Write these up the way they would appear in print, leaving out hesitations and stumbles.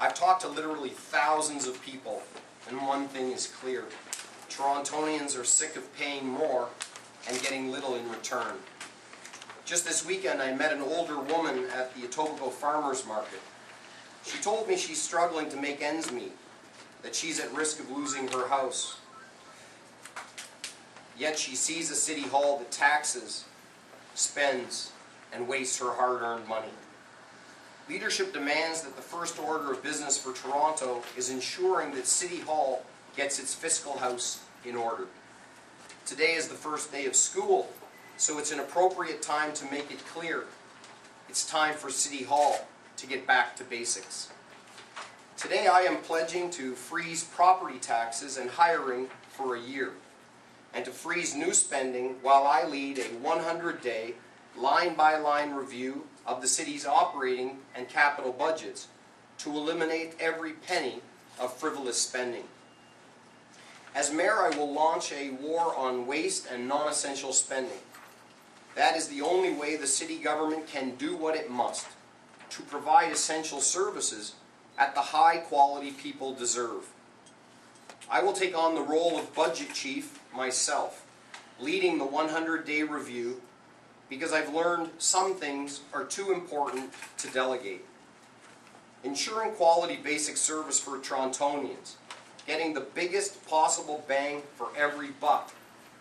I've talked to literally thousands of people, and one thing is clear. Torontonians are sick of paying more and getting little in return. Just this weekend I met an older woman at the Etobicoke Farmers Market. She told me she's struggling to make ends meet, that she's at risk of losing her house. Yet she sees a city hall that taxes, spends, and wastes her hard-earned money. Leadership demands that the first order of business for Toronto is ensuring that City Hall gets its fiscal house in order. Today is the first day of school, so it's an appropriate time to make it clear. It's time for City Hall to get back to basics. Today I am pledging to freeze property taxes and hiring for a year, and to freeze new spending while I lead a 100-day, line-by-line review of the city's operating and capital budgets to eliminate every penny of frivolous spending. As mayor, I will launch a war on waste and non-essential spending. That is the only way the city government can do what it must, to provide essential services at the high quality people deserve. I will take on the role of budget chief myself, leading the 100-day review, because I've learned some things are too important to delegate. Ensuring quality basic service for Torontonians, getting the biggest possible bang for every buck,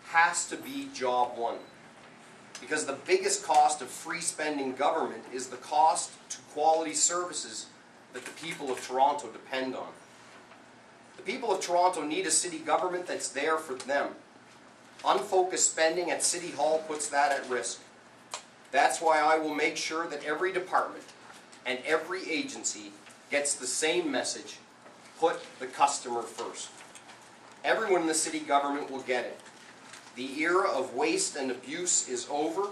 has to be job one. Because the biggest cost of free spending government is the cost to quality services that the people of Toronto depend on. The people of Toronto need a city government that's there for them. Unfocused spending at City Hall puts that at risk. That's why I will make sure that every department and every agency gets the same message: put the customer first. Everyone in the city government will get it. The era of waste and abuse is over.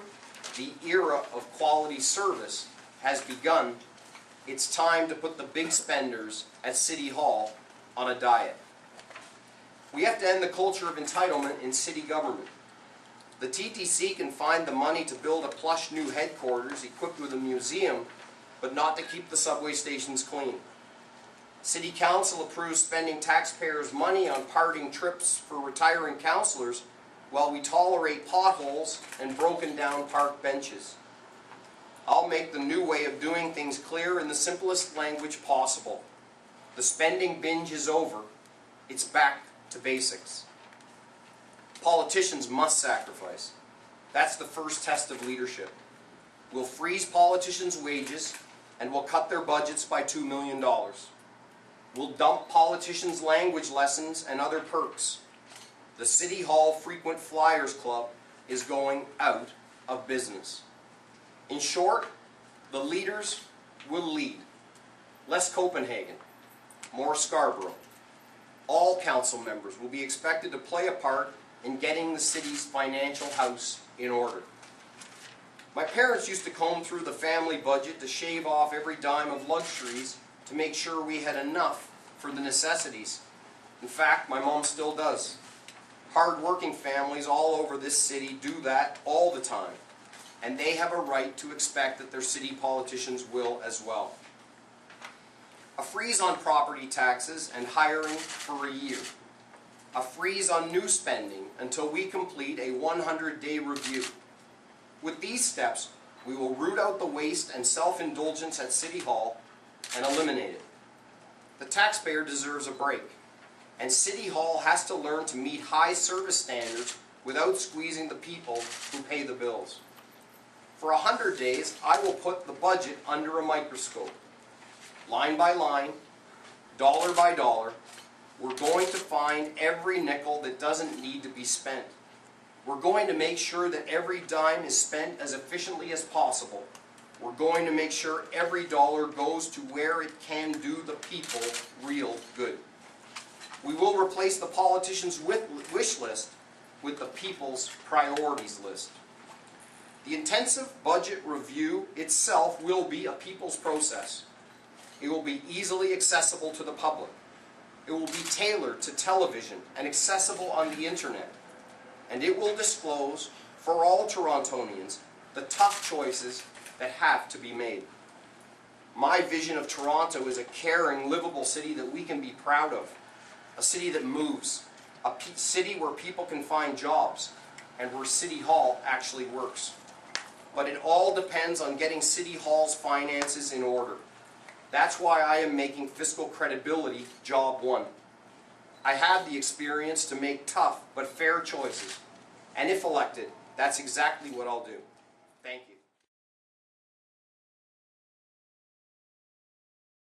The era of quality service has begun. It's time to put the big spenders at City Hall on a diet. We have to end the culture of entitlement in city government. The TTC can find the money to build a plush new headquarters equipped with a museum, but not to keep the subway stations clean. City Council approves spending taxpayers' money on parting trips for retiring councillors, while we tolerate potholes and broken down park benches. I'll make the new way of doing things clear in the simplest language possible. The spending binge is over. It's back to basics. Politicians must sacrifice. That's the first test of leadership. We'll freeze politicians' wages and we'll cut their budgets by $2 million. We'll dump politicians' language lessons and other perks. The City Hall Frequent Flyers Club is going out of business. In short, the leaders will lead. Less Copenhagen, more Scarborough. All council members will be expected to play a part in getting the city's financial house in order. My parents used to comb through the family budget to shave off every dime of luxuries to make sure we had enough for the necessities. In fact, my mom still does. Hard-working families all over this city do that all the time, and they have a right to expect that their city politicians will as well. A freeze on property taxes and hiring for a year. A freeze on new spending until we complete a 100-day review. With these steps, we will root out the waste and self-indulgence at City Hall and eliminate it. The taxpayer deserves a break, and City Hall has to learn to meet high service standards without squeezing the people who pay the bills. For 100 days, I will put the budget under a microscope. Line by line, dollar by dollar, we're going to find every nickel that doesn't need to be spent. We're going to make sure that every dime is spent as efficiently as possible. We're going to make sure every dollar goes to where it can do the people real good. We will replace the politicians' wish list with the people's priorities list. The intensive budget review itself will be a people's process. It will be easily accessible to the public. It will be tailored to television and accessible on the internet. And it will disclose, for all Torontonians, the tough choices that have to be made. My vision of Toronto is a caring, livable city that we can be proud of. A city that moves. A city where people can find jobs and where City Hall actually works. But it all depends on getting City Hall's finances in order. That's why I am making fiscal credibility job one. I have the experience to make tough but fair choices. And if elected, that's exactly what I'll do. Thank you.